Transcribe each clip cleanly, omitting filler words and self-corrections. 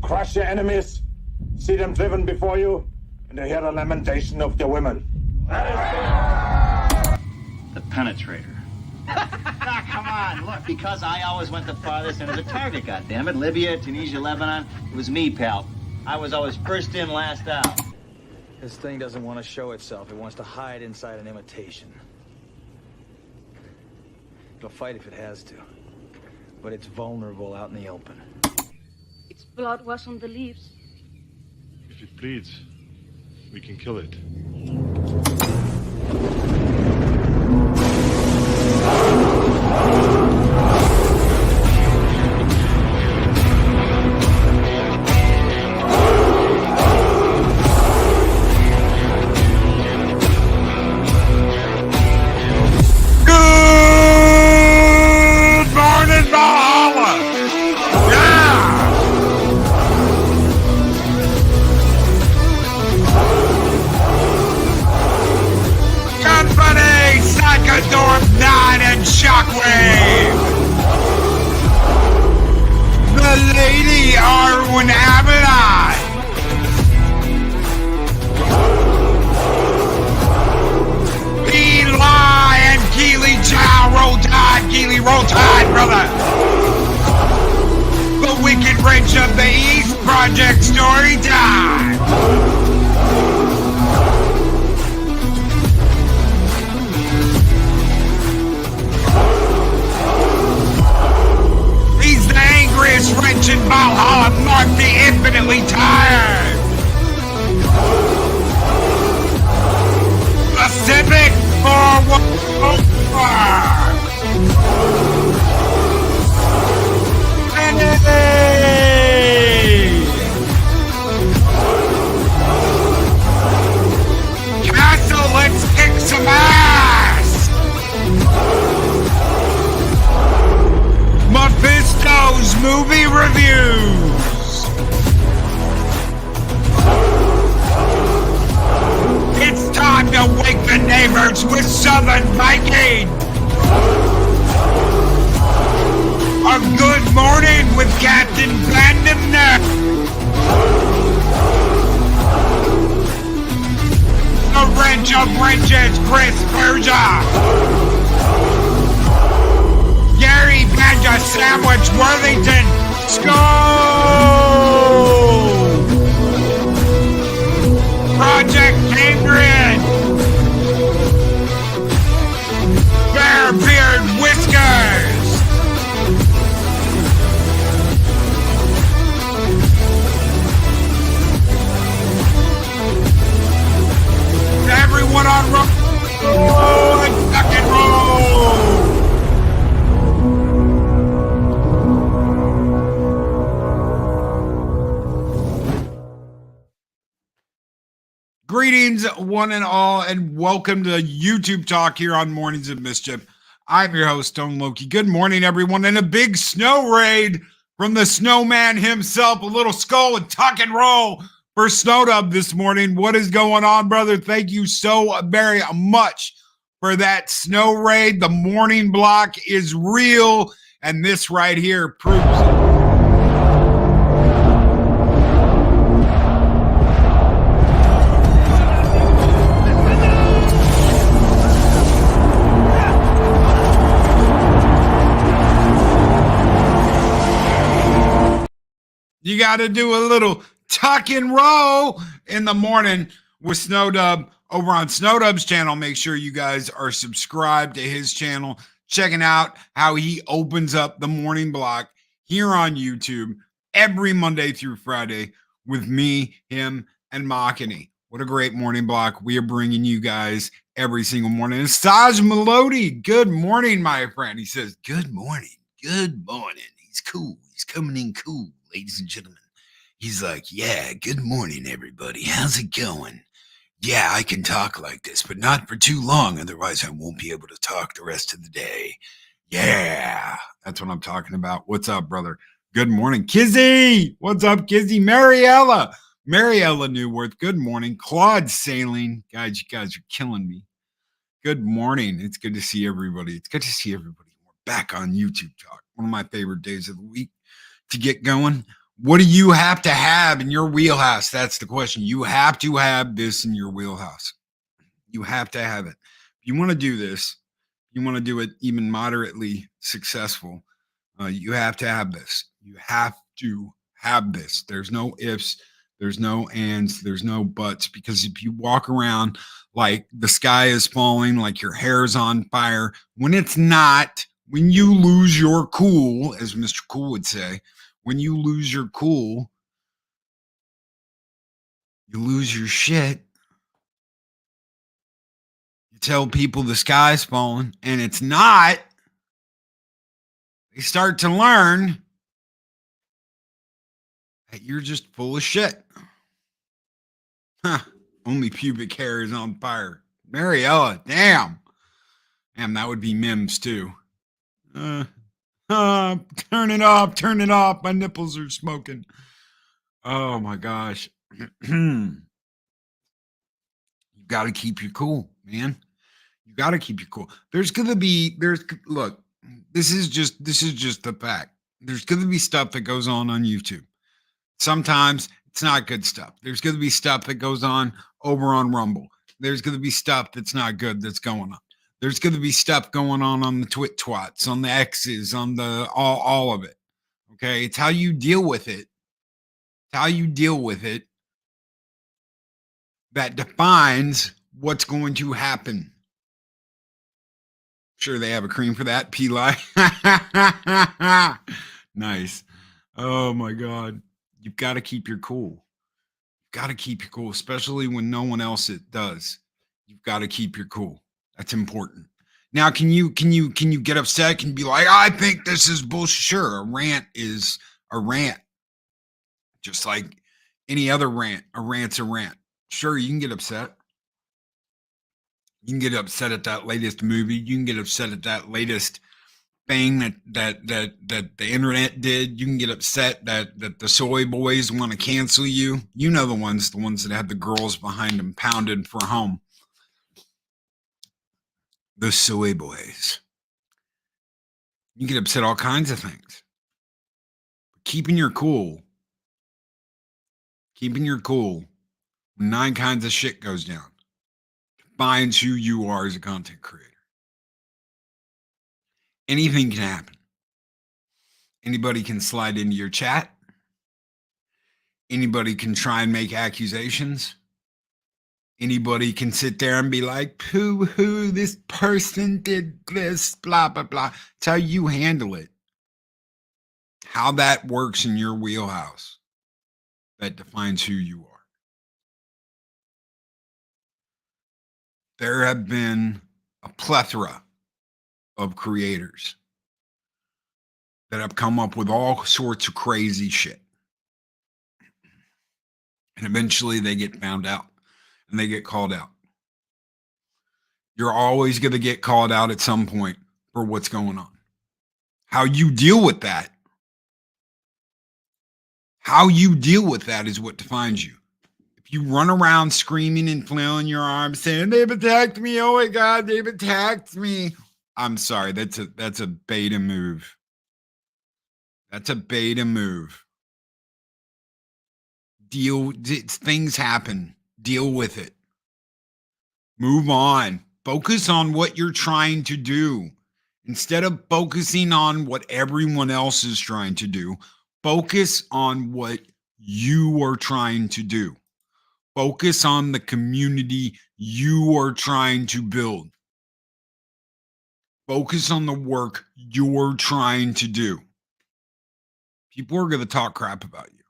crush your enemies, see them driven before you, and to hear the lamentation of your women. The penetrator. Come on, look, because I always went the farthest into the target, goddammit. Libya, Tunisia, Lebanon, it was me, pal. I was always first in, last out. This thing doesn't want to show itself. It wants to hide inside an imitation. It'll fight if it has to, but it's vulnerable out in the open. Its blood was on the leaves. If it bleeds, we can kill it. Shockwave! The Lady Arwen Abaddon! Eli and Keely Chow, roll tide, Keely, roll tide, brother! The Wicked Witch of the East Project story time! Wrench in Valhalla, Mark the infinitely tired. Pacific forward. Castle, let's kick some ass. Mephisto's movie reviews. It's time to wake the neighbors with Southern Viking. A good morning with Captain Vandermeer. The wrench of wrenches, Chris Berger. Gary Badger Sandwich Worthington Skull! Project Cambridge! Bear Beard Whiskers! Everyone on roll and tuck and roll! Greetings, one and all, and welcome to YouTube Talk here on Mornings of Mischief. I'm your host, Stone Loki. Good morning, everyone, and a big snow raid from the snowman himself, a little skull and tuck and roll for Snowdub this morning. What is going on, brother? Thank you so very much for that snow raid. The morning block is real, and this right here proves it. You got to do a little tuck and roll in the morning with Snowdub over on Snowdub's channel. Make sure you guys are subscribed to his channel, checking out how he opens up the morning block here on YouTube every Monday through Friday with me, him, and Makani. What a great morning block we are bringing you guys every single morning. And Saj Melody, good morning, my friend. He says, good morning. Good morning. He's cool. He's coming in cool. Ladies and gentlemen, he's like, yeah, good morning, everybody. How's it going? Yeah, I can talk like this, but not for too long. Otherwise, I won't be able to talk the rest of the day. Yeah, that's what I'm talking about. What's up, brother? Good morning. Kizzy, what's up, Kizzy? Mariella Newworth, good morning. Claude Sailing, guys, you guys are killing me. Good morning. It's good to see everybody. It's good to see everybody. We're back on YouTube Talk. One of my favorite days of the week to get going What do you have to have in your wheelhouse? That's the question. You have to have this in your wheelhouse. You have to have it. If you want to do this, you want to do it even moderately successful, you have to have this. You have to have this. There's no ifs, there's no ands, there's no buts, because if you walk around like the sky is falling, like your hair's on fire, when it's not, when you lose your cool, as Mr. Cool would say, when you lose your cool, you lose your shit. You tell people the sky's falling and it's not, they start to learn that you're just full of shit. Huh. Only pubic hair is on fire. Mariella, damn. Damn, that would be Mims too. Turn it off, turn it off. My nipples are smoking. Oh my gosh. You got to keep your cool, man. You got to keep your cool. Look, this is just the fact. There's going to be stuff that goes on YouTube. Sometimes it's not good stuff. There's going to be stuff that goes on over on Rumble. There's going to be stuff that's not good that's going on. There's going to be stuff going on the twats, on the X's, on the all of it. Okay, it's how you deal with it. It's how you deal with it that defines what's going to happen. Sure, they have a cream for that. Peli. Nice. Oh my God. You've got to keep your cool. You've got to keep your cool, especially when no one else it does. You've got to keep your cool. That's important. Now, can you get upset? Can you be like, I think this is bullshit? Sure, a rant is a rant. Just like any other rant. A rant's a rant. Sure, you can get upset. You can get upset at that latest movie. You can get upset at that latest thing that the internet did. You can get upset that the soy boys want to cancel you. You know the ones that had the girls behind them pounded for home. The soy boys. You get upset all kinds of things. Keeping your cool. Keeping your cool when 9 kinds of shit goes down defines who you are as a content creator. Anything can happen. Anybody can slide into your chat. Anybody can try and make accusations. Anybody can sit there and be like, poo-hoo, this person did this, blah, blah, blah. It's how you handle it. How that works in your wheelhouse that defines who you are. There have been a plethora of creators that have come up with all sorts of crazy shit. And eventually they get found out and they get called out. You're always going to get called out at some point for what's going on. How you deal with that. How you deal with that is what defines you. If you run around screaming and flailing your arms saying, they've attacked me. Oh my God, they've attacked me. I'm sorry. That's a beta move. That's a beta move. Things happen. Deal with it. Move on. Focus on what you're trying to do. Instead of focusing on what everyone else is trying to do, focus on what you are trying to do. Focus on the community you are trying to build. Focus on the work you're trying to do. People are going to talk crap about you.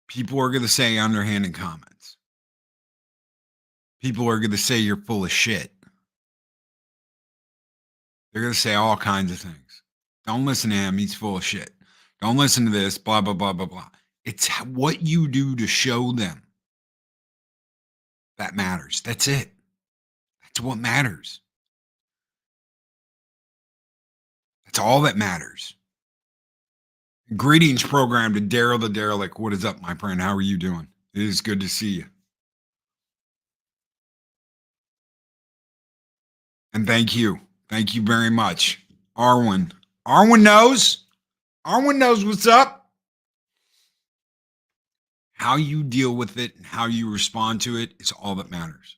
People are going to say underhanded comments. People are going to say you're full of shit. They're going to say all kinds of things. Don't listen to him. He's full of shit. Don't listen to this, blah, blah, blah, blah, blah. It's what you do to show them that matters. That's it. That's what matters. That's all that matters. Greetings program to Daryl the Derelict. What is up, my friend? How are you doing? It is good to see you. And thank you. Thank you very much. Arwen. Arwen knows. Arwen knows what's up. How you deal with it and how you respond to it is all that matters.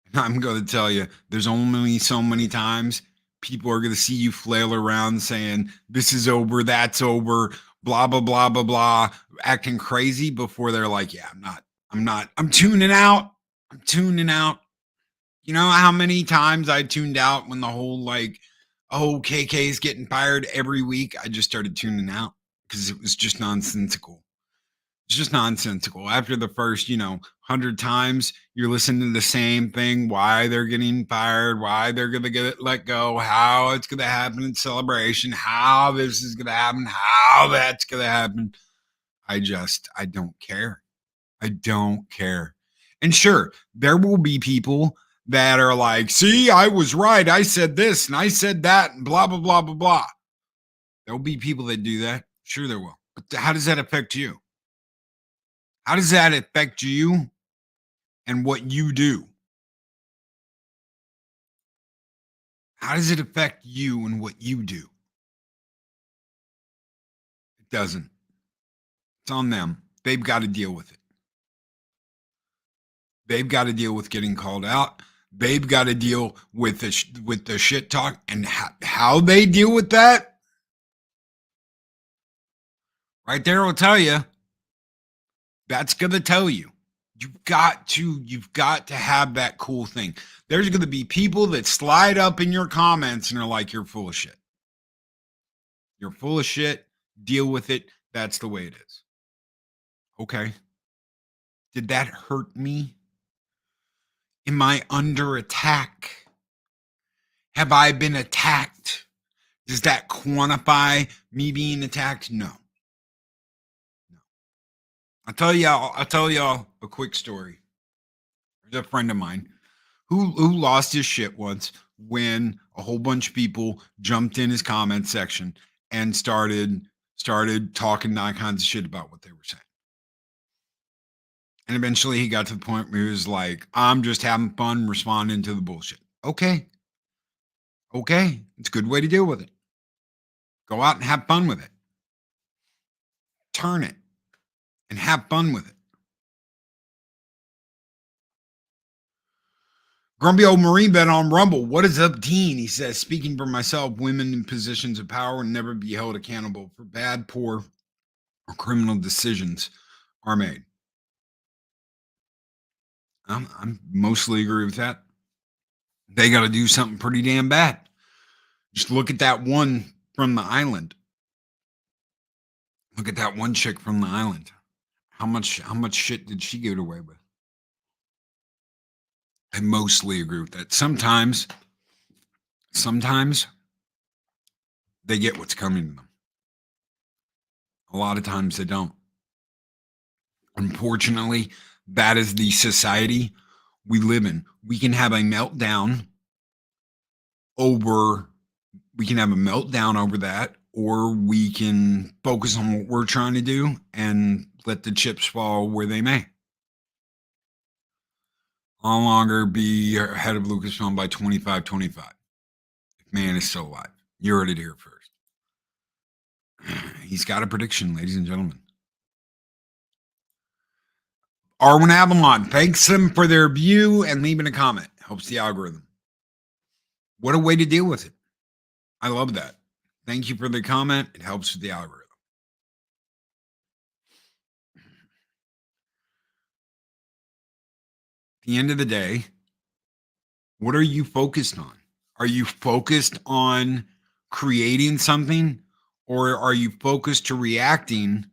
And I'm going to tell you, there's only so many times people are going to see you flail around saying, this is over, that's over, blah, blah, blah, blah, blah, acting crazy before they're like, yeah, I'm tuning out. I'm tuning out. You know how many times I tuned out when the whole KK is getting fired every week? I just started tuning out because it was just nonsensical. It's just nonsensical. After the first, 100 times, you're listening to the same thing, why they're getting fired, why they're going to get let go, how it's going to happen in celebration, how this is going to happen, how that's going to happen. I don't care. I don't care. And sure, there will be people that are like, see, I was right. I said this and I said that and blah, blah, blah, blah, blah. There'll be people that do that. Sure, there will. But how does that affect you? How does that affect you and what you do? How does it affect you and what you do? It doesn't. It's on them. They've got to deal with it. They've got to deal with getting called out. They've got to deal with the shit talk, and how they deal with that. Right there will tell you. That's going to tell you. You've got to have that cool thing. There's going to be people that slide up in your comments and are like, you're full of shit. You're full of shit. Deal with it. That's the way it is. Okay. Did that hurt me? Am I under attack? Have I been attacked? Does that quantify me being attacked? No. I'll tell y'all a quick story. There's a friend of mine who lost his shit once when a whole bunch of people jumped in his comment section and started talking all kinds of shit about what they were saying. And eventually he got to the point where he was like, I'm just having fun responding to the bullshit. Okay. It's a good way to deal with it. Go out and have fun with it. Turn it and have fun with it. Grumpy old Marine bet on Rumble. What is up, Dean? He says, speaking for myself, women in positions of power will never be held accountable for bad, poor, or criminal decisions are made. I'm mostly agree with that. They got to do something pretty damn bad. Just look at that one from the island. Look at that one chick from the island. How much shit did she get away with? I mostly agree with that. Sometimes they get what's coming to them. A lot of times they don't. Unfortunately, that is the society we live in. We can have a meltdown over that, or we can focus on what we're trying to do and let the chips fall where they may. I'll no longer be head of Lucasfilm by 25-25. If man is still alive. You heard it here first. He's got a prediction, ladies and gentlemen. Arwen Avalon, thanks them for their view and leaving a comment. Helps the algorithm. What a way to deal with it. I love that. Thank you for the comment. It helps with the algorithm. At the end of the day, what are you focused on? Are you focused on creating something, or are you focused to reacting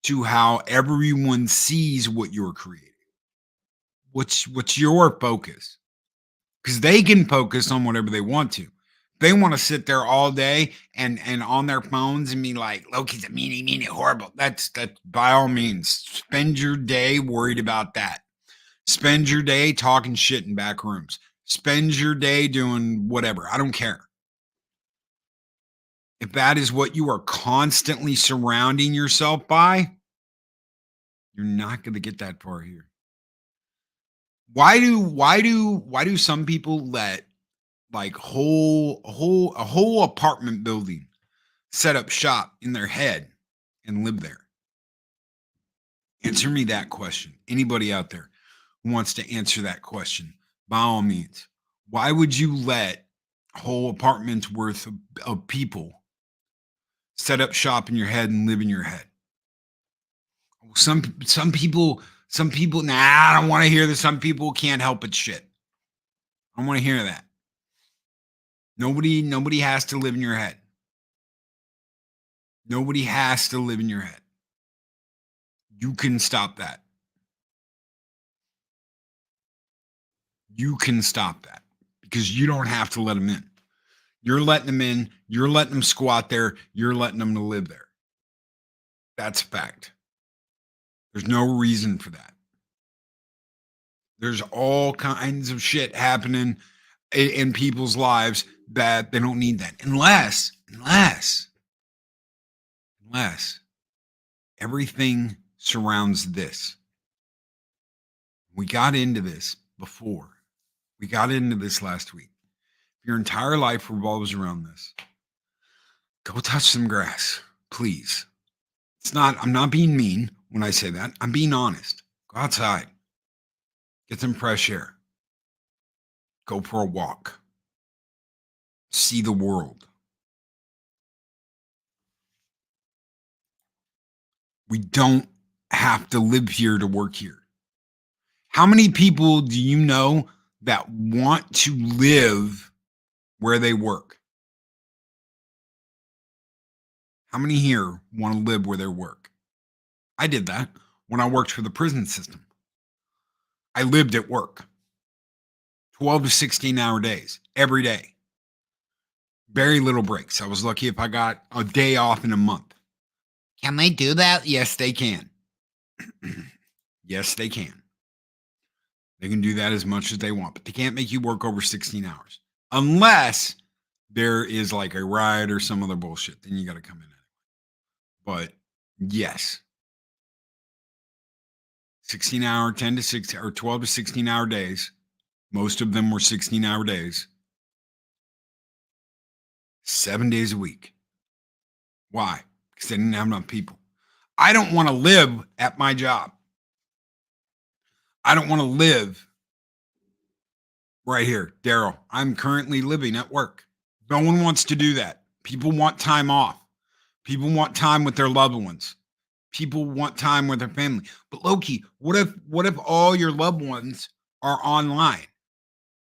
to how everyone sees what you're creating? What's your focus? Because they can focus on whatever they want to. They want to sit there all day and on their phones and be like, Loki's a meanie, horrible. That's by all means. Spend your day worried about that. Spend your day talking shit in back rooms. Spend your day doing whatever. I don't care. If that is what you are constantly surrounding yourself by, you're not going to get that far here. Why do some people let like a whole apartment building set up shop in their head and live there? Answer me that question. Anybody out there who wants to answer that question, by all means. Why would you let whole apartments worth of people set up shop in your head and live in your head? Some people, nah, I don't want to hear that. Some people can't help but shit. I don't want to hear that. Nobody has to live in your head. Nobody has to live in your head. You can stop that. You can stop that because you don't have to let them in. You're letting them in. You're letting them squat there. You're letting them to live there. That's a fact. There's no reason for that. There's all kinds of shit happening in people's lives that they don't need that. Unless everything surrounds this. We got into this before. We got into this last week. Your entire life revolves around this. Go touch some grass, please. I'm not being mean when I say that. I'm being honest. Go outside. Get some fresh air. Go for a walk. See the world. We don't have to live here to work here. How many people do you know that want to live where they work? How many here want to live where they work? I did that when I worked for the prison system. I lived at work. 12 to 16-hour days, every day. Very little breaks. I was lucky if I got a day off in a month. Can they do that? Yes, they can. Yes, they can. They can do that as much as they want, but they can't make you work over 16 hours. Unless there is like a riot or some other bullshit. Then you got to come in. But yes. 16-hour, 10 to 16, or 12 to 16-hour days. Most of them were 16-hour days. 7 days a week. Why? Because they didn't have enough people. I don't want to live at my job. I don't want to live right here. Daryl, I'm currently living at work. No one wants to do that. People want time off. People want time with their loved ones. People want time with their family. But Loki, what if all your loved ones are online?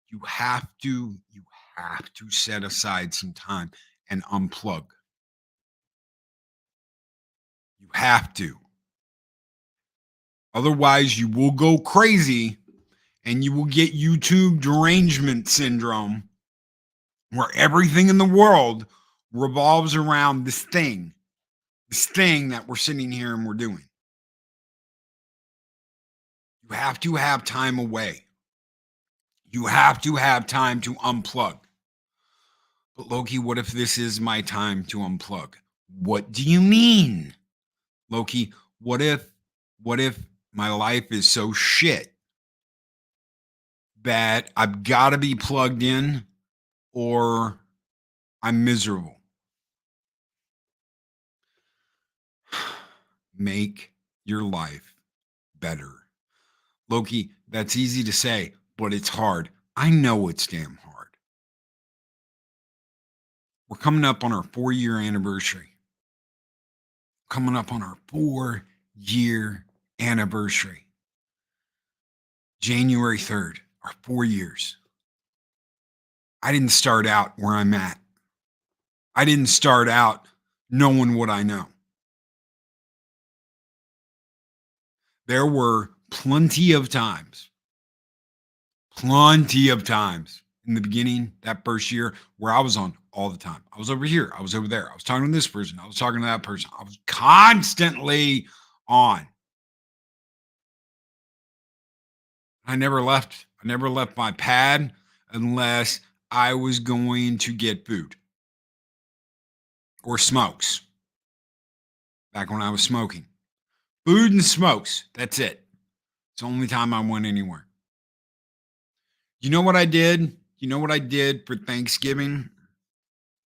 You have to set aside some time and unplug. You have to. Otherwise, you will go crazy and you will get YouTube derangement syndrome where everything in the world revolves around this thing that we're sitting here and we're doing. You have to have time away. You have to have time to unplug. But Loki, what if this is my time to unplug? What do you mean? Loki, what if my life is so shit that I've got to be plugged in or I'm miserable? Make your life better. Loki, that's easy to say, but it's hard. I know it's damn hard. We're coming up on our 4-year anniversary. Coming up on our 4-year anniversary. January 3rd, our 4 years. I didn't start out where I'm at. I didn't start out knowing what I know. There were plenty of times in the beginning, that first year, where I was on all the time. I was over here. I was over there. I was talking to this person. I was talking to that person. I was constantly on. I never left my pad unless I was going to get food or smokes. Back when I was smoking. Food and smokes. That's it. It's the only time I went anywhere. You know what I did? You know what I did for Thanksgiving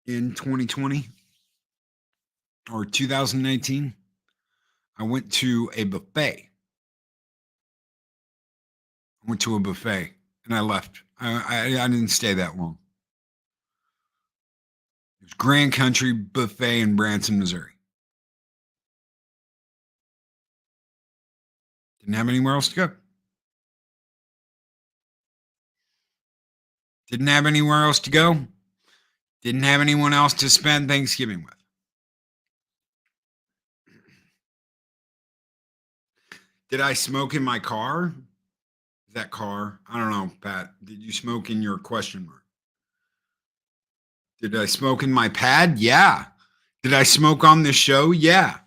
in 2020 or 2019? I went to a buffet. I went to a buffet and I left. I didn't stay that long. It was Grand Country Buffet in Branson, Missouri. Didn't have anywhere else to go. Didn't have anywhere else to go. Didn't have anyone else to spend Thanksgiving with. Did I smoke in my car? Is that car? I don't know, Pat. Did you smoke in your question mark? Did I smoke in my pad? Yeah. Did I smoke on this show? Yeah.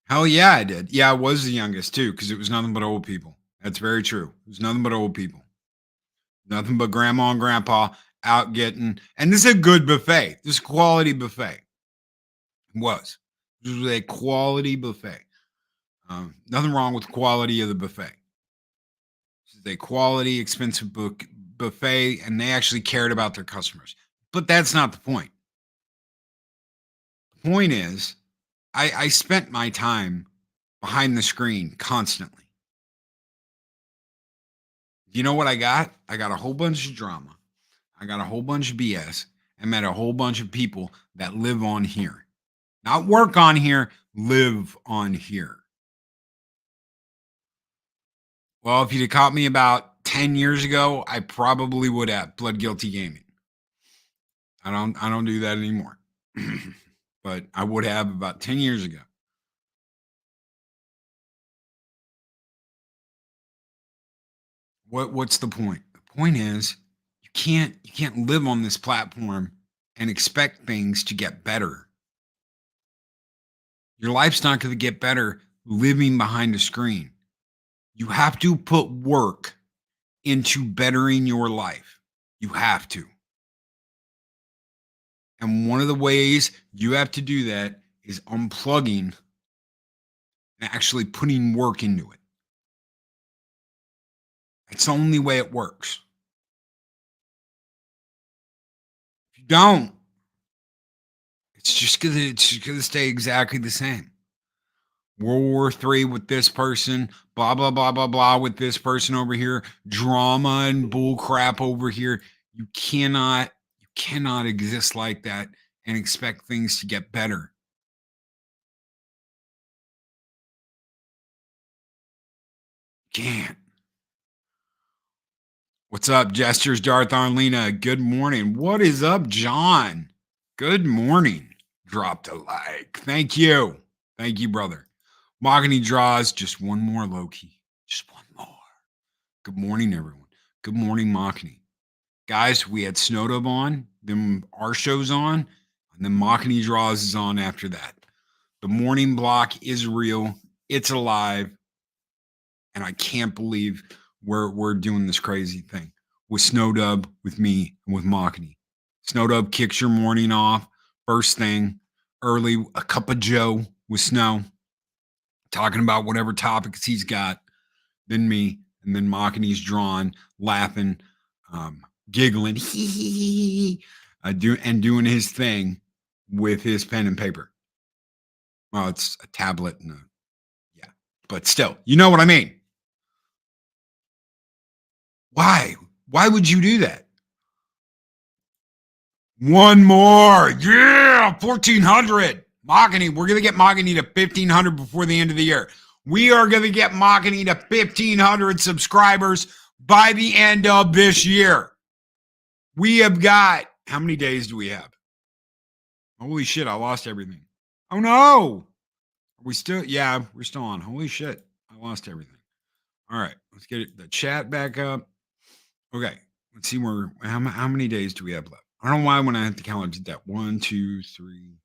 Hell yeah, I did. Yeah, I was the youngest too, because it was nothing but old people. That's very true. It was nothing but old people. Nothing but grandma and grandpa out getting, and this is a good buffet. This is a quality buffet. It was. This was a quality buffet. Nothing wrong with the quality of the buffet. This is a quality, expensive buffet, and they actually cared about their customers. But that's not the point. The point is, I spent my time behind the screen constantly. You know what I got? I got a whole bunch of drama. I got a whole bunch of BS. I met a whole bunch of people that live on here. Not work on here, live on here. Well, if you'd have caught me about 10 years ago, I probably would have Blood Guilty Gaming. I don't do that anymore. But I would have about 10 years ago. What's the point? The point is you can't live on this platform and expect things to get better. Your life's not going to get better living behind a screen. You have to put work into bettering your life. You have to. And one of the ways you have to do that is unplugging and actually putting work into it. It's the only way it works. If you don't, it's just gonna stay exactly the same. World War III with this person, blah, blah, blah, blah, blah with this person over here, drama and bull crap over here. You cannot exist like that and expect things to get better. Can't. What's up, Gestures, Darth Arlena? Good morning. What is up, John? Good morning. Dropped a like. Thank you. Thank you, brother. Mahogany draws just one more, Loki. Just one more. Good morning, everyone. Good morning, Mahogany. Guys, we had Snowdub on, then our show's on, and then Mahogany draws is on after that. The morning block is real. It's alive. And I can't believe we're doing this crazy thing with Snowdub, with me, and with Mahogany. Snowdub kicks your morning off first thing, early, a cup of Joe with Snow, talking about whatever topics he's got, then me, and then Mahogany's drawn, laughing, giggling, doing his thing with his pen and paper. Well, it's a tablet and yeah, but still, you know what I mean. Why? Why would you do that? One more. Yeah, 1,400. Mahogany. We're going to get Mahogany to 1,500 before the end of the year. We are going to get Mahogany to 1,500 subscribers by the end of this year. We have got, how many days do we have? Holy shit, I lost everything. Oh no. Are we still, yeah, we're still on. Holy shit, I lost everything. All right, let's get the chat back up. Okay, let's see how many days do we have left? I don't know why when I hit the calendar did that. 1, 2, 3,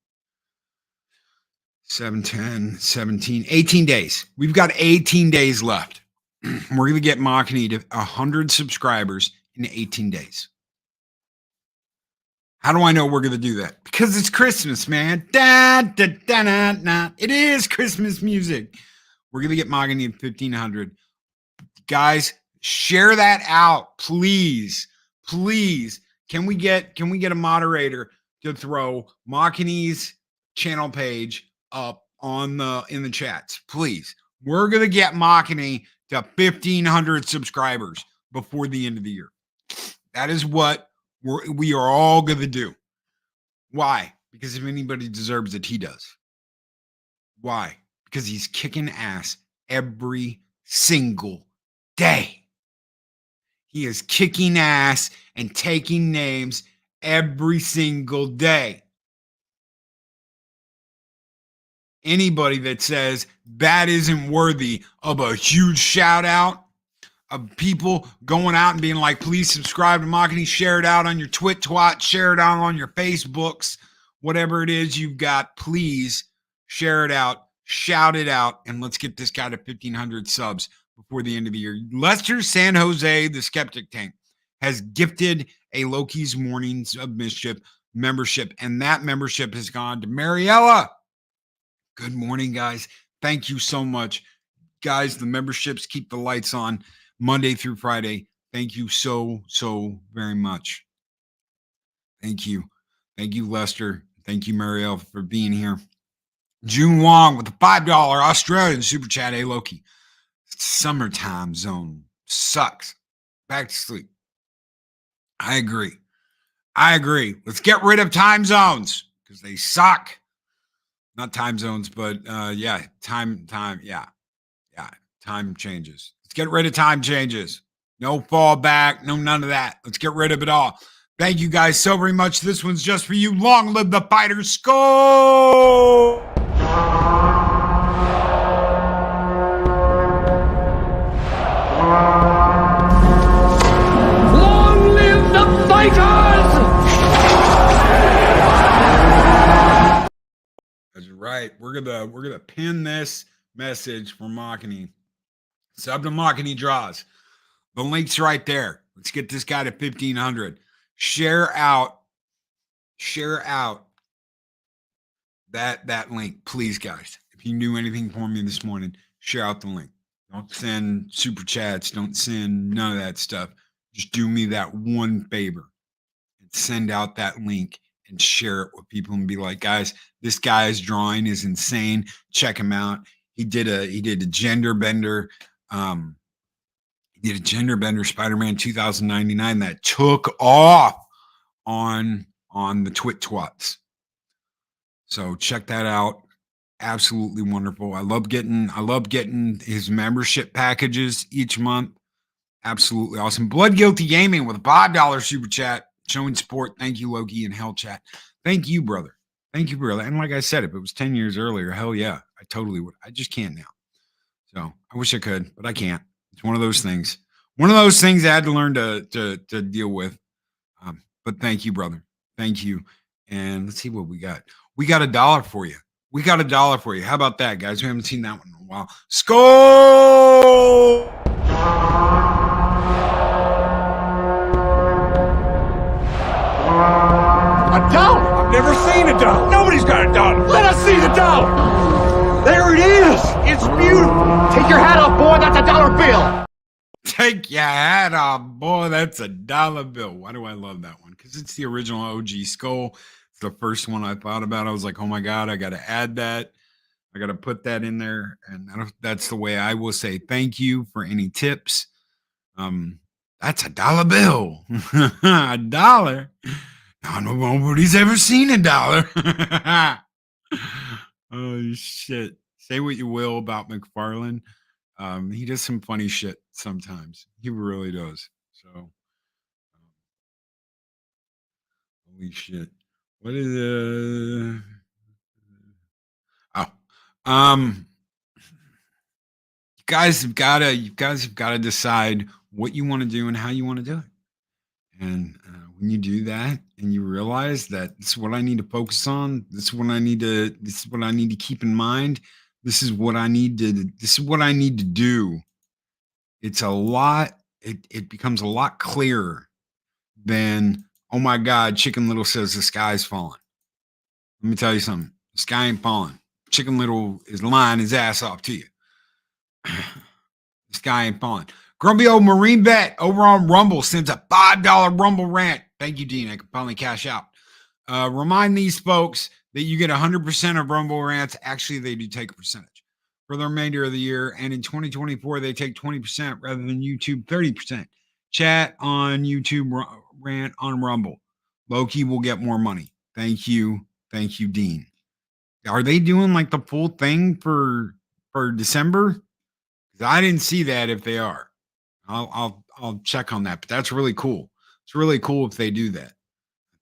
7, 10, 17, 18 days. We've got 18 days left. We're going to get Mahogany to 100 subscribers in 18 days. How do I know we're going to do that? Because it's Christmas, man. Da, da, da, da, da. It is Christmas music. We're going to get Mahogany at 1,500. Guys, share that out, please. Please. Can we get a moderator to throw Mahogany's channel page up in the chats? Please. We're going to get Mahogany to 1,500 subscribers before the end of the year. That is what we are all going to do. Why? Because if anybody deserves it, he does. Why? Because he's kicking ass every single day. He is kicking ass and taking names every single day. Anybody that says that isn't worthy of a huge shout out, of people going out and being like, please subscribe to Machiny, share it out on your twat, share it out on your Facebooks, whatever it is you've got, please share it out, shout it out, and let's get this guy to 1,500 subs before the end of the year. Lester San Jose, the Skeptic Tank, has gifted a Loki's Mornings of Mischief membership, and that membership has gone to Mariella. Good morning, guys. Thank you so much. Guys, the memberships keep the lights on Monday through Friday. Thank you so very much. Thank you. Thank you, Lester. Thank you, Marielle, for being here. June Wong with a $5 Australian super chat. Hey, Loki. Summertime zone sucks. Back to sleep. I agree. Let's get rid of time zones because they suck. Not time zones, but time changes. Let's get rid of time changes. No fallback, no none of that. Let's get rid of it all. Thank you guys so very much. This one's just for you. Long live the fighters. Skull! Long live the fighters! That's right. We're gonna pin this message for Machiny. Sub to Machiny draws. The link's right there. Let's get this guy to 1,500. Share out that link, please, guys. If you knew anything for me this morning, share out the link. Don't send super chats. Don't send none of that stuff. Just do me that one favor and send out that link and share it with people and be like, guys, this guy's drawing is insane. Check him out. He did a gender bender. He did a gender bender Spider-Man 2099 that took off on the twats. So check that out. Absolutely wonderful. I love getting his membership packages each month. Absolutely awesome. Blood Guilty Gaming with a $5 super chat showing support. Thank you, Loki and Hell Chat. Thank you, brother. Thank you, brother. And like I said, if it was 10 years earlier, hell yeah, I totally would. I just can't now. So I wish I could, but I can't. It's one of those things. One of those things I had to learn to deal with. But thank you, brother. Thank you. And let's see what we got. We got $1 for you. How about that, guys? We haven't seen that one in a while. Skull! A dollar? I've never seen a dollar. Nobody's got a dollar. Let us see the dollar. There it is. It's beautiful. Take your hat off, boy. That's a dollar bill. Take your hat off, boy. That's a dollar bill. Why do I love that one? Because it's the original OG Skull. It's the first one I thought about. I was like, oh my God, I got to add that. I got to put that in there. And that's the way I will say thank you for any tips. That's a dollar bill. A dollar. No, nobody's ever seen a dollar. Oh, shit. Say what you will about McFarlane. He does some funny shit sometimes. He really does. So, holy shit. What is you guys have got to decide what you want to do and how you want to do it. And when you do that and you realize that this is what I need to focus on, this is what I need to keep in mind, this is what I need to do. It's a lot, it becomes a lot clearer than, oh my God, Chicken Little says the sky's falling. Let me tell you something. The sky ain't falling. Chicken Little is lying his ass off to you. The sky ain't falling. Grumpy old Marine Vet over on Rumble sends a $5 Rumble rant. Thank you, Dean. I can finally cash out. Remind these folks that you get 100% of Rumble rants. Actually, they do take a percentage. for the remainder of the year. And in 2024, they take 20% rather than YouTube 30%. Chat on YouTube, rant on Rumble. Loki will get more money. Thank you. Thank you, Dean. Are they doing like the full thing for December? Because I didn't see that. If they are, I'll check on that. But that's really cool. It's really cool if they do that.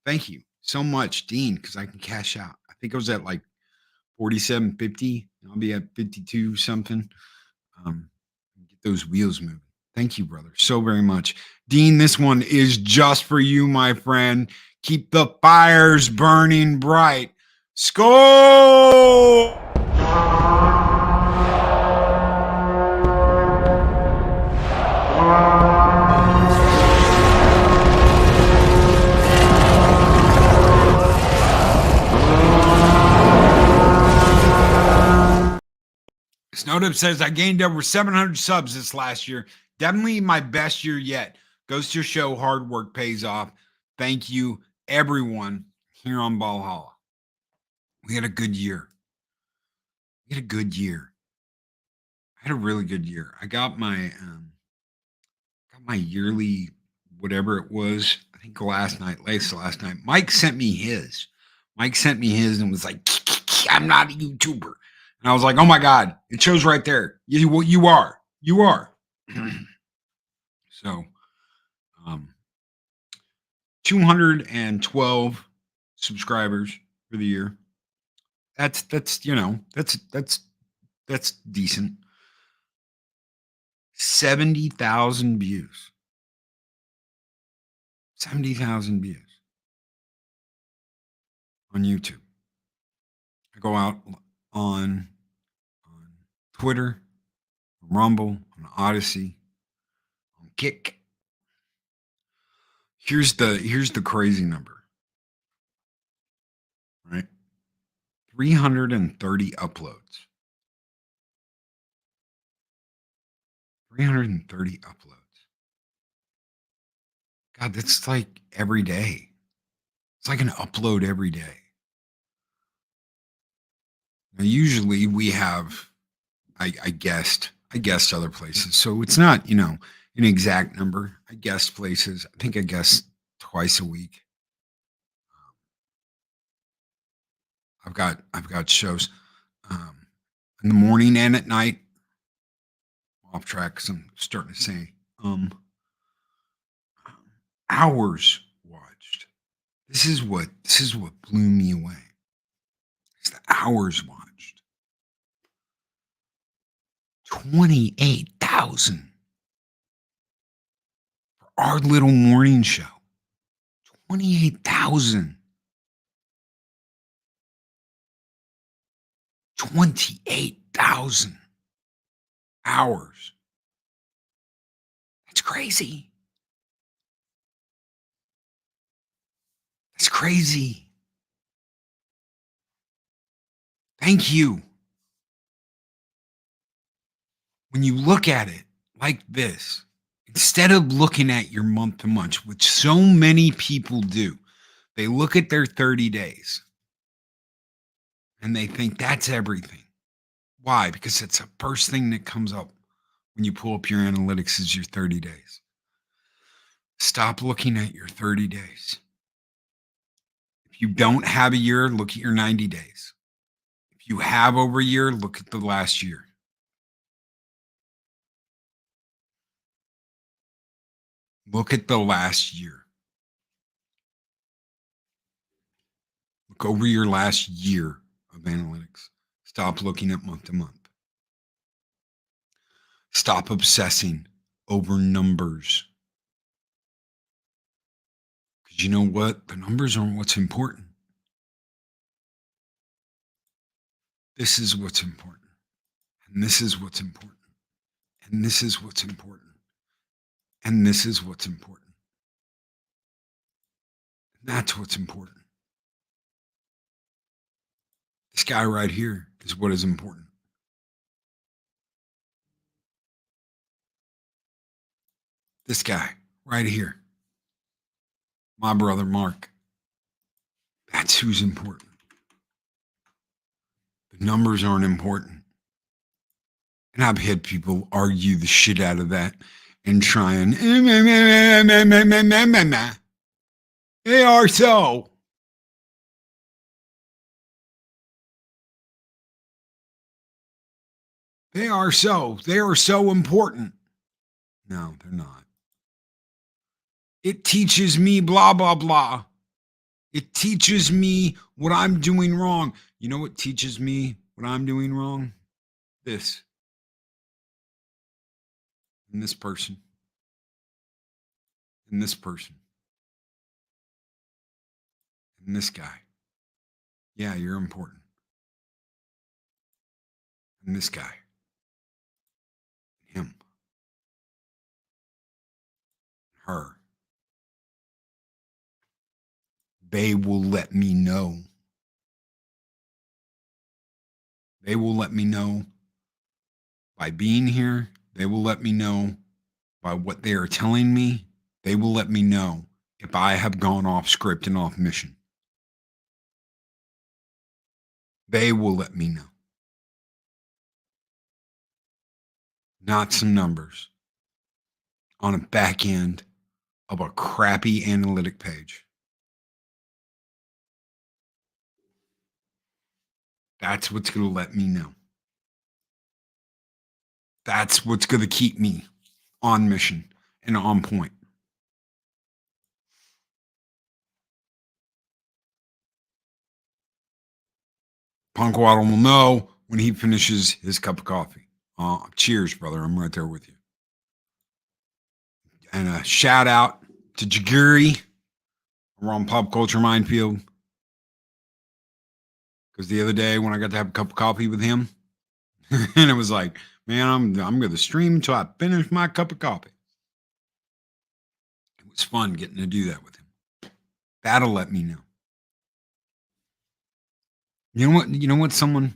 Thank you so much, Dean, because I can cash out. I think I was at like 47.50. I'll be at 52 something. Get those wheels moving. Thank you, brother, so very much. Dean, this one is just for you, my friend. Keep the fires burning bright. Skol! Snowdub says, I gained over 700 subs this last year. Definitely my best year yet. Goes to show hard work pays off. Thank you, everyone here on Valhalla. We had a good year. We had a good year. I had a really good year. I got my yearly whatever it was. I think last night. Mike sent me his. And was like, I'm not a YouTuber. And I was like, oh my God, it shows right there. You are. So 212 subscribers for the year. That's decent. 70,000 views. 70,000 views on YouTube. I go out on Twitter, on Rumble, on Odyssey, on Kick. Here's the crazy number. Right? 330 uploads. 330 uploads. God, that's like every day. It's like an upload every day. Now, usually we have, I guessed other places. So it's not, an exact number. I guessed places. I think I guessed twice a week. I've got shows in the morning and at night. Off track because I'm starting to say hours watched. This is what blew me away. It's the hours watched. 28,000 for our little morning show. 28,000. 28,000 hours. That's crazy. That's crazy. Thank you. When you look at it like this, instead of looking at your month to month, which so many people do, they look at their 30 days and they think that's everything. Why? Because it's the first thing that comes up when you pull up your analytics is your 30 days. Stop looking at your 30 days. If you don't have a year, look at your 90 days. If you have over a year, look at the last year. Look at the last year. Look over your last year of analytics. Stop looking at month to month. Stop obsessing over numbers. Because you know what? The numbers aren't what's important. This is what's important. And this is what's important. And this is what's important. And this is what's important. And that's what's important. This guy right here is what is important. This guy right here, my brother Mark, that's who's important. The numbers aren't important. And I've had people argue the shit out of that and try and they are so. They are so. They are so important. No, they're not. It teaches me blah, blah, blah. It teaches me what I'm doing wrong. You know what teaches me what I'm doing wrong? This. And this person. And this person. And this guy. Yeah, you're important. And this guy. Him. Her. They will let me know. They will let me know by being here. They will let me know by what they are telling me. They will let me know if I have gone off script and off mission. They will let me know. Not some numbers on a back end of a crappy analytic page. That's what's going to let me know. That's what's going to keep me on mission and on point. Punkwaddle will know when he finishes his cup of coffee. Cheers, brother. I'm right there with you. And a shout out to Jaguri. We're on Pop Culture Minefield. Because the other day when I got to have a cup of coffee with him, and it was like, man, I'm going to stream until I finish my cup of coffee. It was fun getting to do that with him. That'll let me know. You know what? You know what someone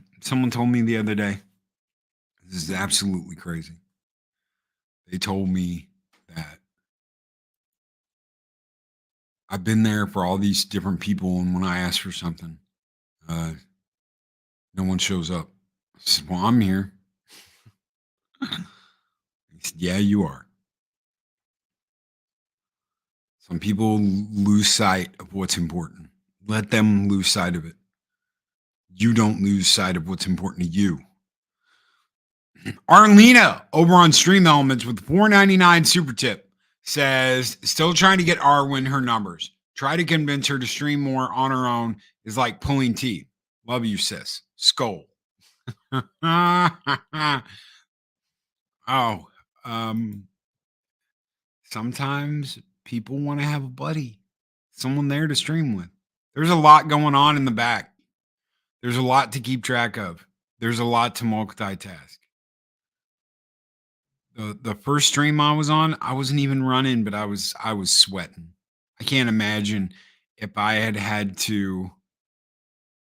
told me the other day? This is absolutely crazy. They told me that I've been there for all these different people, and when I ask for something, no one shows up. I said, well, I'm here. He said, yeah, you are. Some people lose sight of what's important. Let them lose sight of it. You don't lose sight of what's important to you. Arlena over on Stream Elements with $4.99 super tip says, still trying to get Arwen her numbers. Try to convince her to stream more on her own is like pulling teeth. Love you, sis. Skull. Sometimes people want to have a buddy, someone there to stream with. There's a lot going on in the back. There's a lot to keep track of. There's a lot to multitask. The first stream I was on, I wasn't even running, but I was sweating. I can't imagine if I had to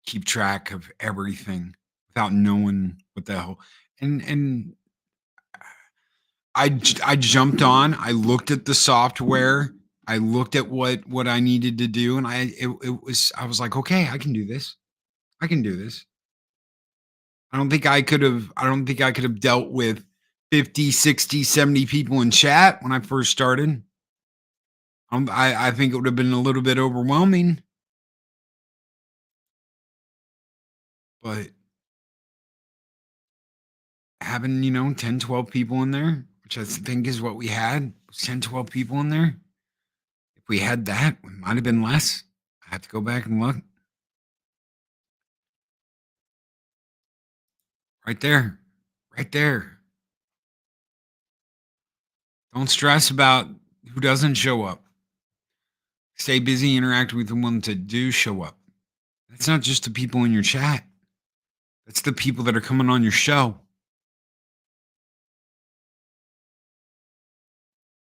keep track of everything without knowing what the hell. And I jumped on. I looked at the software. I looked at what I needed to do, and I was like, okay, I can do this. I can do this. I don't think I could have dealt with 50, 60, 70 people in chat when I first started. I think it would have been a little bit overwhelming. But having, 10, 12 people in there, which I think is what we had, 10, 12 people in there. If we had that, it might have been less. I have to go back and look. Right there. Right there. Don't stress about who doesn't show up. Stay busy interacting with the ones that do show up. That's not just the people in your chat. That's the people that are coming on your show.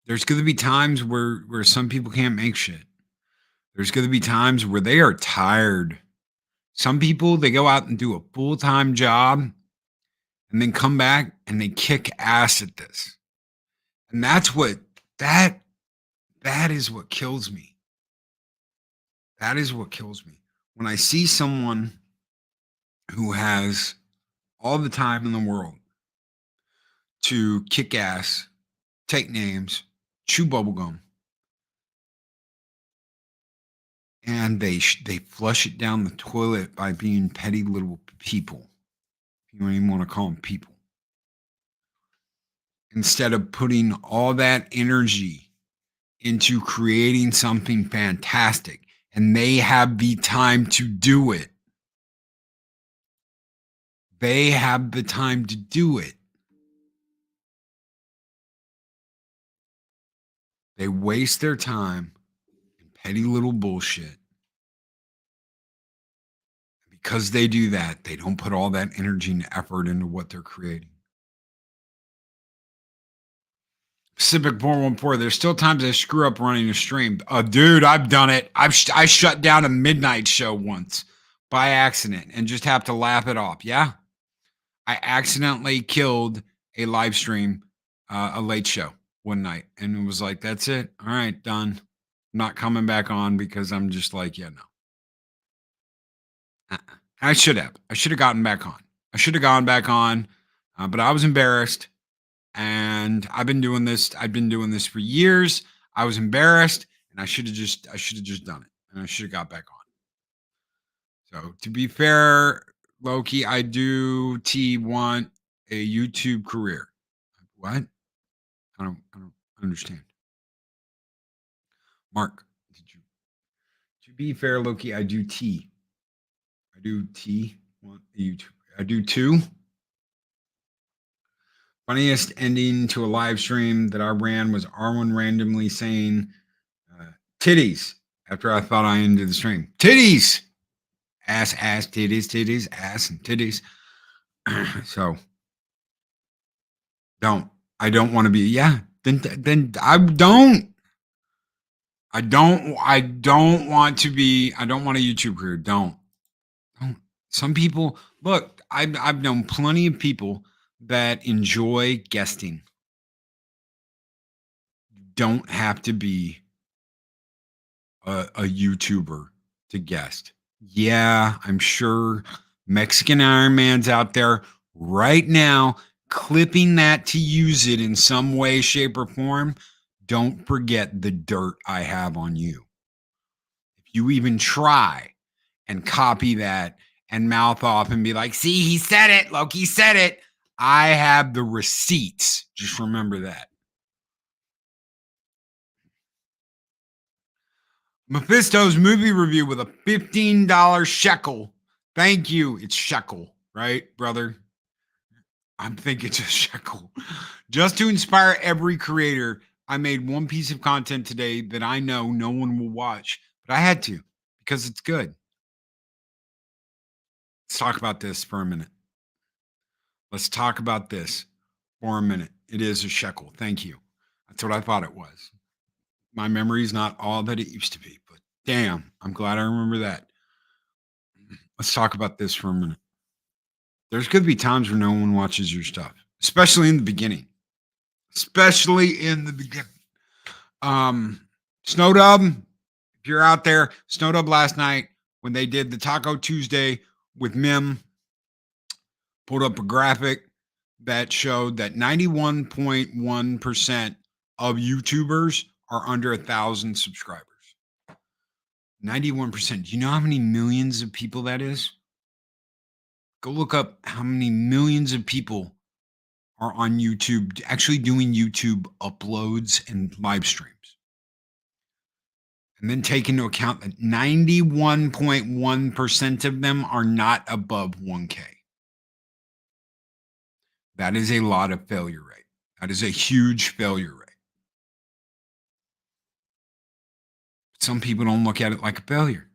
There's going to be times where some people can't make shit. There's going to be times where they are tired. Some people, they go out and do a full-time job and then come back and they kick ass at this. And that's what, that is what kills me. That is what kills me. When I see someone who has all the time in the world, to kick ass, take names, chew bubblegum, and they flush it down the toilet by being petty little people. You don't even want to call them people. Instead of putting all that energy into creating something fantastic, and they have the time to do it. They have the time to do it. They waste their time in petty little bullshit. Because they do that, they don't put all that energy and effort into what they're creating. Pacific 414, there's still times I screw up running a stream. Dude, I've done it. I shut down a midnight show once by accident and just have to laugh it off. Yeah. I accidentally killed a live stream, a late show one night. And it was like, that's it. All right, done. I'm not coming back on because I'm just like, yeah, no. I should have. I should have gotten back on. I should have gone back on, but I was embarrassed. And I've been doing this. I've been doing this for years. I was embarrassed, and I should have just done it, and I should have got back on. So to be fair, Loki, I do want a YouTube career. What? I don't understand. Mark, did you? To be fair, Loki, I do want a YouTube. I do two. Funniest ending to a live stream that I ran was Arwen randomly saying titties after I thought I ended the stream. Titties! Ass, titties, ass, and titties. So, I don't want to be, yeah, then I don't. I don't want to be, I don't want a YouTube career. Don't. Some people, look, I've known plenty of people that enjoy guesting. You don't have to be a YouTuber to guest. Yeah, I'm sure Mexican Iron Man's out there right now clipping that to use it in some way, shape, or form. Don't forget the dirt I have on you. If you even try and copy that and mouth off and be like, see, he said it, Loki said it. I have the receipts. Just remember that. Mephisto's movie review with a $15 shekel. Thank you. It's shekel, right, brother? I'm thinking it's a shekel. Just to inspire every creator, I made one piece of content today that I know no one will watch, but I had to because it's good. Let's talk about this for a minute. Let's talk about this for a minute. It is a shekel. Thank you. That's what I thought it was. My memory is not all that it used to be, but damn, I'm glad I remember that. Let's talk about this for a minute. There's going to be times where no one watches your stuff, especially in the beginning. Snowdub, if you're out there, Snowdub last night when they did the Taco Tuesday with Mim, pulled up a graphic that showed that 91.1% of YouTubers are under 1,000 subscribers. 91%. Do you know how many millions of people that is? Go look up how many millions of people are on YouTube actually doing YouTube uploads and live streams. And then take into account that 91.1% of them are not above 1K. That is a lot of failure rate. That is a huge failure rate. Some people don't look at it like a failure.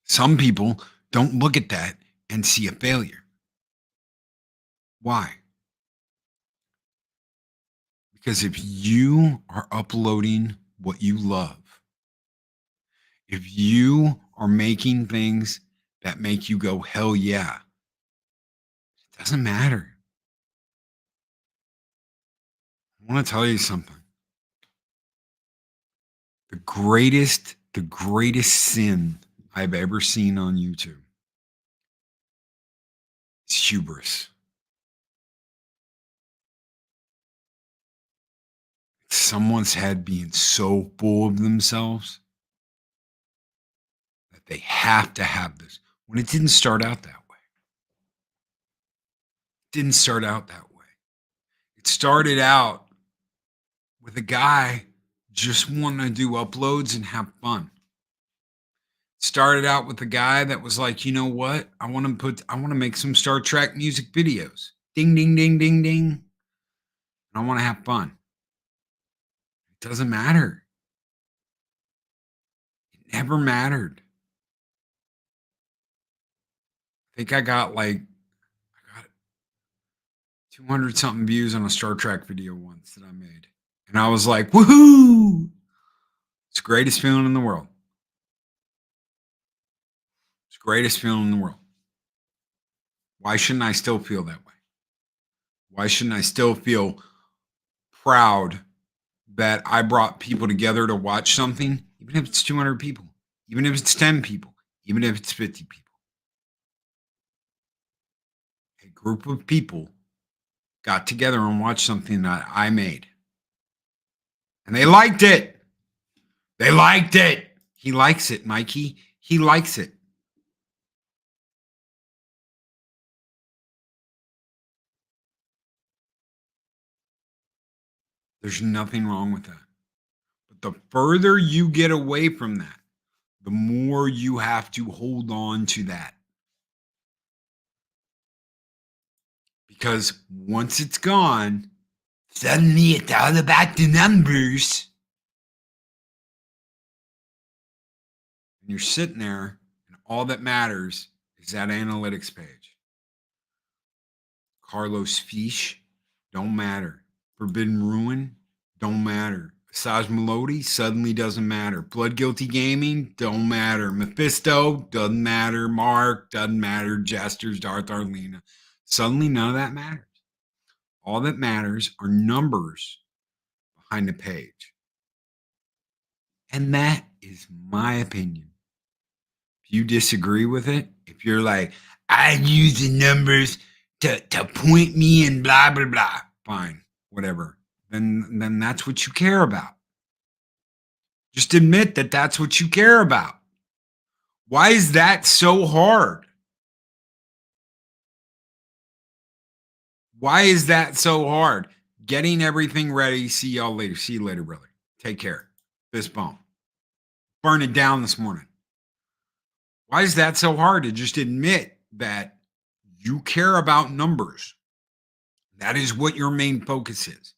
Some people don't look at that and see a failure. Why? Because if you are uploading what you love, if you are making things that make you go, hell yeah, it doesn't matter. I want to tell you something. The greatest sin I've ever seen on YouTube is hubris. someone's head being so full of themselves that they have to have this when it didn't start out that way. It didn't start out that way. It started out with a guy just wanting to do uploads and have fun. It started out with a guy that was like, you know what? I want to make some Star Trek music videos. Ding, ding, ding, ding, ding. And I want to have fun. It doesn't matter. It never mattered. I think I got 200 something views on a Star Trek video once that I made. And I was like, woohoo! It's the greatest feeling in the world. It's the greatest feeling in the world. Why shouldn't I still feel that way? Why shouldn't I still feel proud that I brought people together to watch something, even if it's 200 people, even if it's 10 people, even if it's 50 people? A group of people got together and watched something that I made. And they liked it. They liked it. He likes it, Mikey. He likes it. There's nothing wrong with that. But the further you get away from that, the more you have to hold on to that. Because once it's gone, suddenly it's all about the numbers. And you're sitting there, and all that matters is that analytics page. Carlos Fish, don't matter. Forbidden Ruin, don't matter. Asajj Melody suddenly doesn't matter. Blood Guilty Gaming, don't matter. Mephisto, doesn't matter. Mark, doesn't matter. Jesters, Darth Arlena. Suddenly none of that matters. All that matters are numbers behind the page. And that is my opinion. If you disagree with it, if you're like, I use the numbers to point me and blah, blah, blah, fine, whatever. Then that's what you care about. Just admit that that's what you care about. Why is that so hard? Why is that so hard? Getting everything ready. See y'all later. See you later, brother. Take care. Fist bump. Burn it down this morning. Why is that so hard to just admit that you care about numbers? That is what your main focus is.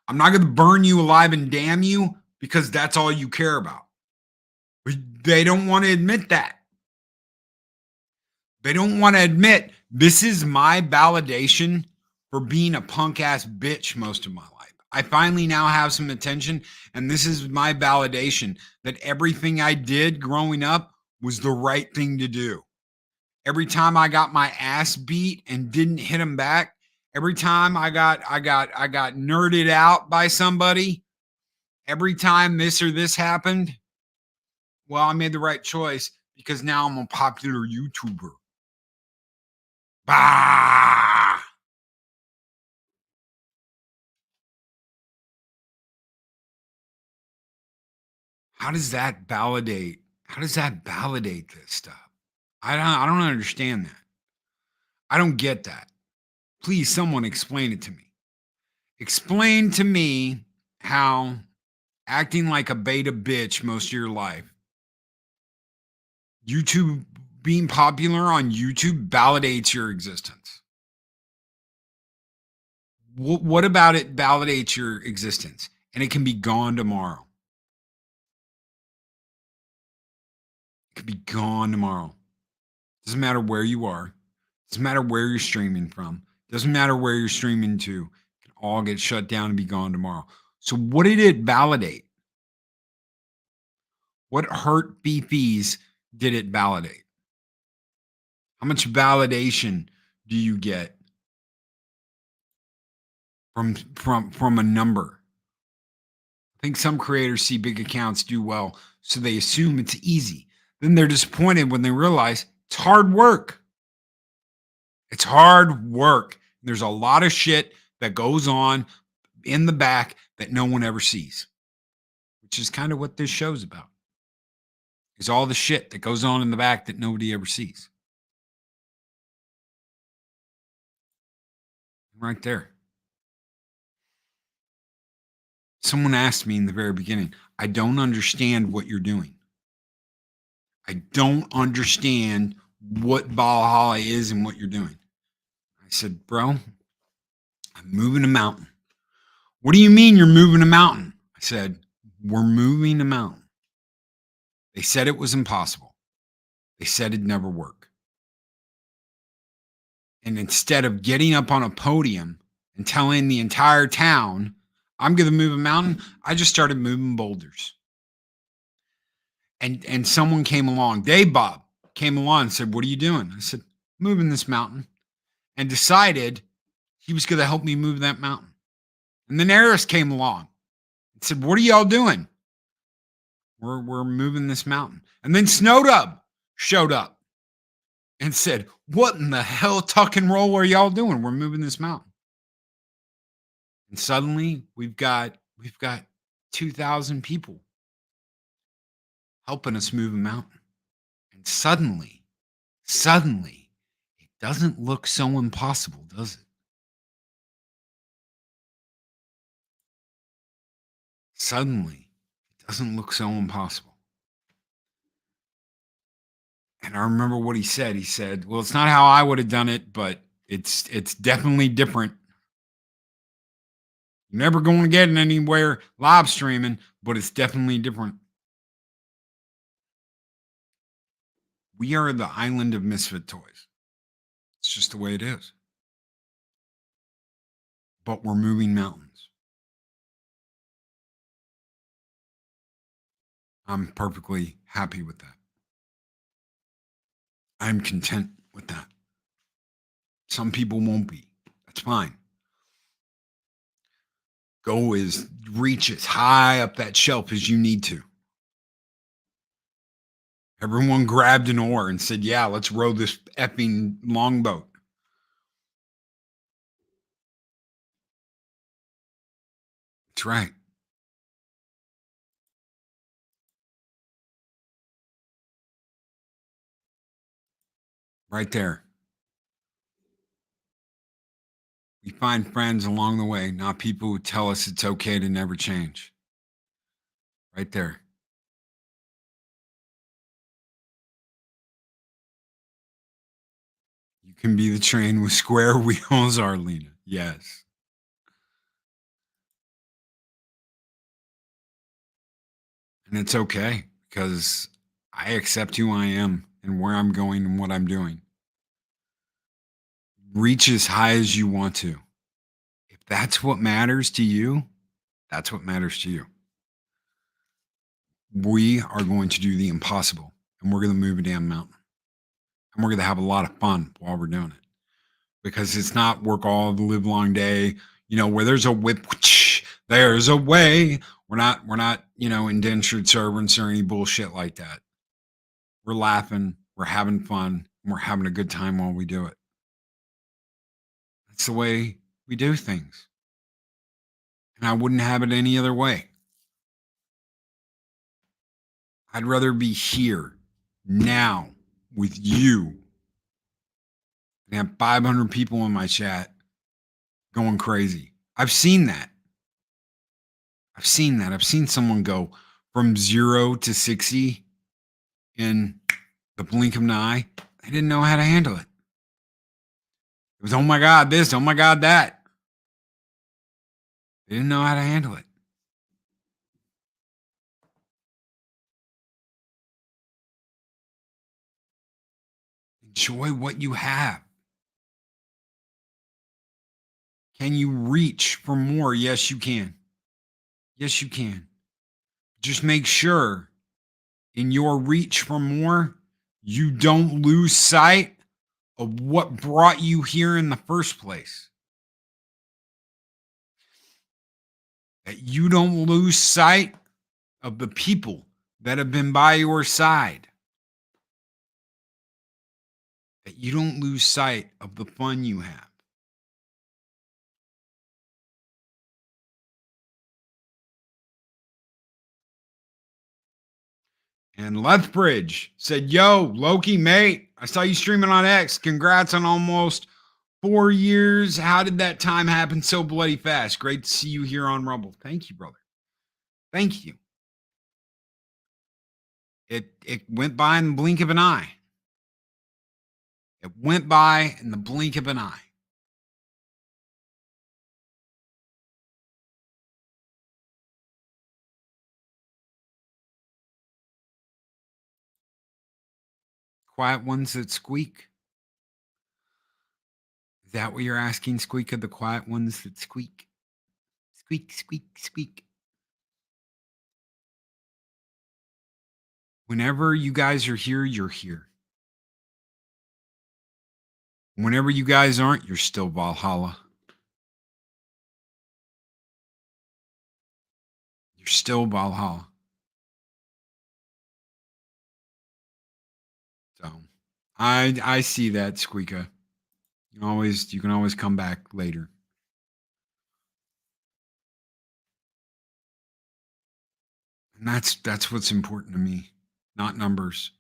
I'm not going to burn you alive and damn you because that's all you care about. But they don't want to admit that. They don't want to admit this is my validation for being a punk ass bitch most of my life. I finally now have some attention, and this is my validation that everything I did growing up was the right thing to do. Every time I got my ass beat and didn't hit them back, every time I got nerded out by somebody, every time this or this happened, well, I made the right choice because now I'm a popular YouTuber. Bah! How does that validate? How does that validate this stuff? I don't understand that. I don't get that. Please, someone explain it to me. Explain to me how acting like a beta bitch most of your life, YouTube, being popular on YouTube validates your existence. What about it validates your existence? And it can be gone tomorrow. It could be gone tomorrow. Doesn't matter where you are. Doesn't matter where you're streaming from. Doesn't matter where you're streaming to. It can all get shut down and be gone tomorrow. So what did it validate? What hurt beefies did it validate? How much validation do you get from a number? I think some creators see big accounts do well, so they assume it's easy. Then they're disappointed when they realize it's hard work. It's hard work. There's a lot of shit that goes on in the back that no one ever sees, which is kind of what this show's about. Is all the shit that goes on in the back that nobody ever sees. Right there. Someone asked me in the very beginning, I don't understand what you're doing. I don't understand what Valhalla is and what you're doing. I said, bro, I'm moving a mountain. What do you mean you're moving a mountain? I said, we're moving a mountain. They said it was impossible. They said it'd never work. And instead of getting up on a podium and telling the entire town, I'm going to move a mountain, I just started moving boulders. And someone came along, Dave Bob came along and said, what are you doing? I said, moving this mountain, and decided he was going to help me move that mountain. And then Eris came along and said, what are y'all doing? We're moving this mountain. And then Snowdub showed up and said, what in the hell tuck and roll are y'all doing? We're moving this mountain. And suddenly we've got 2,000 people helping us move a mountain. And suddenly, it doesn't look so impossible, does it? Suddenly, it doesn't look so impossible. And I remember what he said. He said, well, it's not how I would have done it, but it's definitely different. You're never going to get it anywhere live streaming, but it's definitely different. We are the island of misfit toys. It's just the way it is. But we're moving mountains. I'm perfectly happy with that. I'm content with that. Some people won't be. That's fine. Reach as high up that shelf as you need to. Everyone grabbed an oar and said, yeah, let's row this effing longboat. That's right. Right there. We find friends along the way, not people who tell us it's okay to never change. Right there. You can be the train with square wheels, Arlena. Yes. And it's okay because I accept who I am and where I'm going and what I'm doing. Reach as high as you want to. If that's what matters to you, that's what matters to you. We are going to do the impossible, and we're going to move a damn mountain. And we're going to have a lot of fun while we're doing it. Because it's not work all the live long day, where there's a whip, there's a way. We're not, indentured servants or any bullshit like that. We're laughing, we're having fun, and we're having a good time while we do it. That's the way we do things. And I wouldn't have it any other way. I'd rather be here now with you and have 500 people in my chat going crazy. I've seen that. I've seen someone go from 0 to 60 in the blink of an eye. They didn't know how to handle it. It was, oh my God, this, oh my God, that. They didn't know how to handle it. Enjoy what you have. Can you reach for more? Yes, you can. Yes, you can. Just make sure in your reach for more, you don't lose sight of what brought you here in the first place. That you don't lose sight of the people that have been by your side. That you don't lose sight of the fun you have. And Lethbridge said, yo, Loki, mate, I saw you streaming on X. Congrats on almost 4 years. How did that time happen so bloody fast? Great to see you here on Rumble. Thank you, brother. Thank you. It went by in the blink of an eye. It went by in the blink of an eye. Quiet ones that squeak. Is that what you're asking, Squeaka? The quiet ones that squeak? Squeak, squeak, squeak. Whenever you guys are here, you're here. Whenever you guys aren't, you're still Valhalla. You're still Valhalla. So I see that, Squeaka. You can always come back later. And that's what's important to me. Not numbers,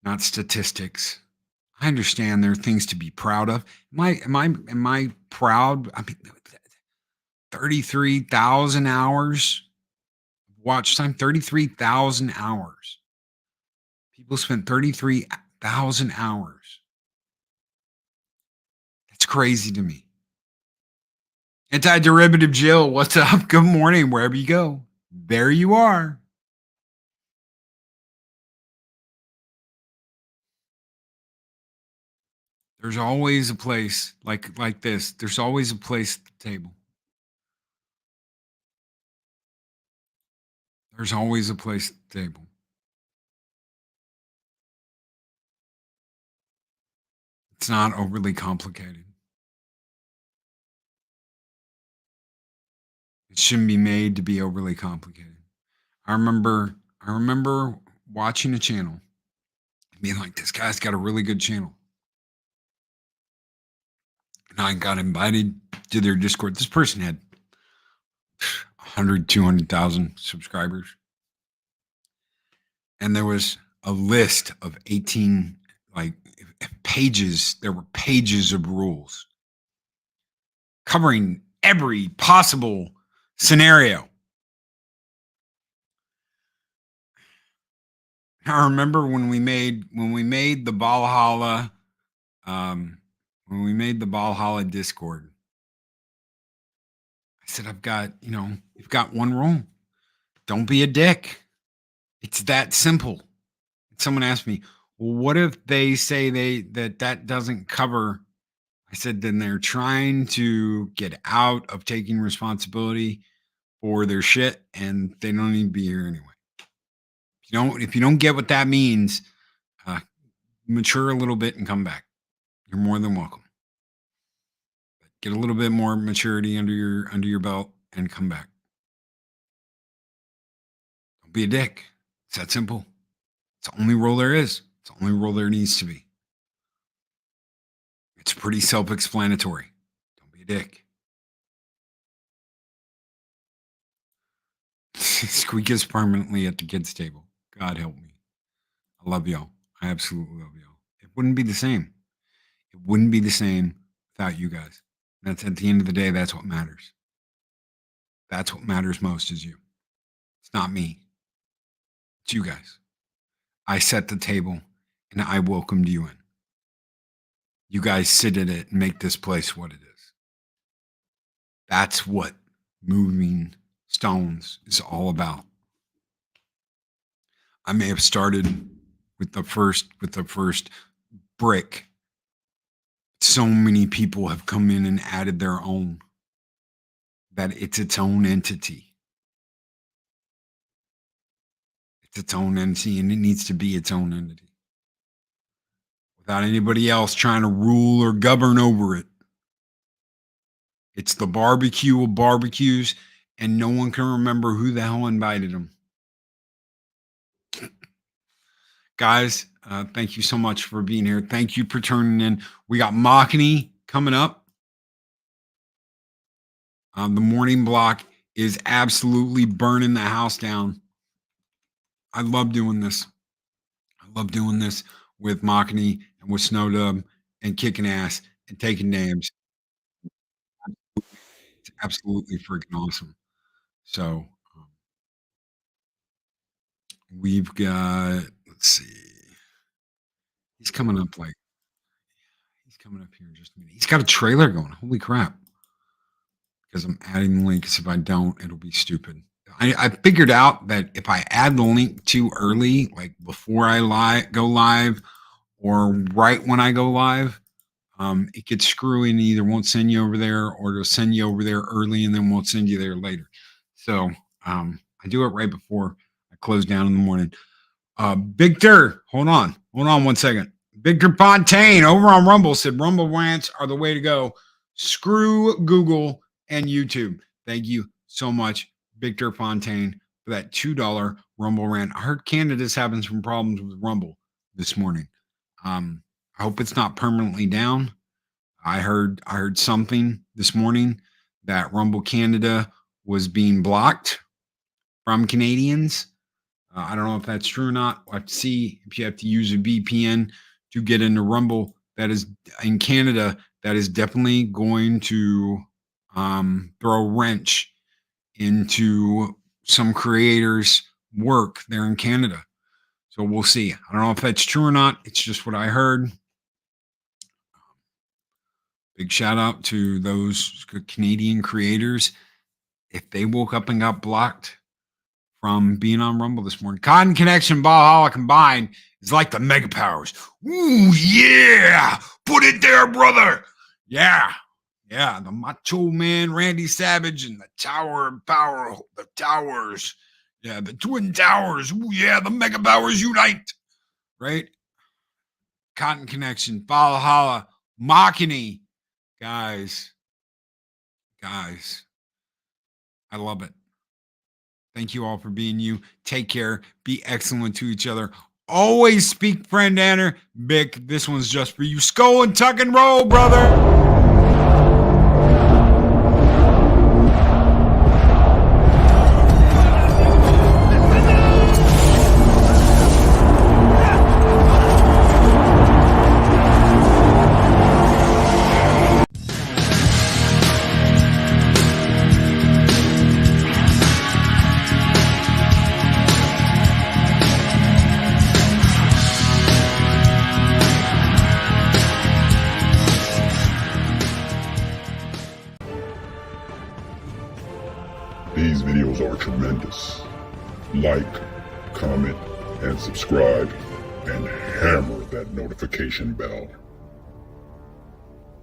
not statistics. I understand there are things to be proud of. Am I proud? I mean, 33,000 hours watch time, 33,000 hours. People spent 33,000 hours. That's crazy to me. Anti-derivative Jill, what's up? Good morning, wherever you go. There you are. There's always a place like this. There's always a place at the table. There's always a place at the table. It's not overly complicated. It shouldn't be made to be overly complicated. I remember watching a channel and being like, this guy's got a really good channel. And I got invited to their Discord. This person had 100, 200,000 subscribers. And there was a list of 18 pages. There were pages of rules covering every possible scenario. I remember when we made the Valhalla Discord. I said, you've got one rule. Don't be a dick. It's that simple. Someone asked me, well, what if they say that doesn't cover? I said, then they're trying to get out of taking responsibility for their shit, and they don't need to be here anyway. If you don't get what that means, mature a little bit and come back. You're more than welcome. Get a little bit more maturity under your belt and come back. Don't be a dick. It's that simple. It's the only rule there is. It's the only rule there needs to be. It's pretty self-explanatory. Don't be a dick. Squeak is permanently at the kids' table. God help me. I love y'all. I absolutely love y'all. It wouldn't be the same. It wouldn't be the same without you guys. That's at the end of the day, that's what matters. That's what matters most is you. It's not me. It's you guys. I set the table and I welcomed you in. You guys sit at it and make this place what it is. That's what moving stones is all about. I may have started with the first brick. So many people have come in and added their own, that it's its own entity. It's its own entity, and it needs to be its own entity without anybody else trying to rule or govern over it. It's the barbecue of barbecues, and no one can remember who the hell invited them. Guys, thank you so much for being here. Thank you for turning in. We got Machini coming up. The morning block is absolutely burning the house down. I love doing this. I love doing this with Machini and with Snow Dub and kicking ass and taking names. It's absolutely freaking awesome. So we've got, let's see, he's coming up here in just a minute. He's got a trailer going. Holy crap. Because I'm adding the link, because if I don't, it'll be stupid. I figured out that if I add the link too early, like before I go live or right when I go live, it gets screwy and either won't send you over there or it'll send you over there early and then won't send you there later. So I do it right before I close down in the morning. Victor, hold on 1 second. Victor Fontaine over on Rumble said Rumble rants are the way to go. Screw Google and YouTube. Thank you so much, Victor Fontaine, for that $2 Rumble rant. I heard Canada's having some problems with Rumble this morning. I hope it's not permanently down. I heard something this morning that Rumble Canada was being blocked from Canadians. I don't know if that's true or not. We'll have to see if you have to use a VPN to get into Rumble. That is in Canada. That is definitely going to throw a wrench into some creators' work there in Canada. So we'll see. I don't know if that's true or not. It's just what I heard. Big shout out to those Canadian creators. If they woke up and got blocked from being on Rumble this morning, Cotton Connection, Valhalla combined is like the mega powers. Ooh, yeah. Put it there, brother. Yeah. Yeah. The Macho Man, Randy Savage, and the Tower of Power, the Towers. Yeah. The Twin Towers. Ooh, yeah. The mega powers unite. Right? Cotton Connection, Valhalla, Machini. Guys, I love it. Thank you all for being you. Take care. Be excellent to each other. Always speak friend Anner. Vic, this one's just for you. Skull and tuck and roll, brother. These videos are tremendous. Like, comment, and subscribe, and hammer that notification bell.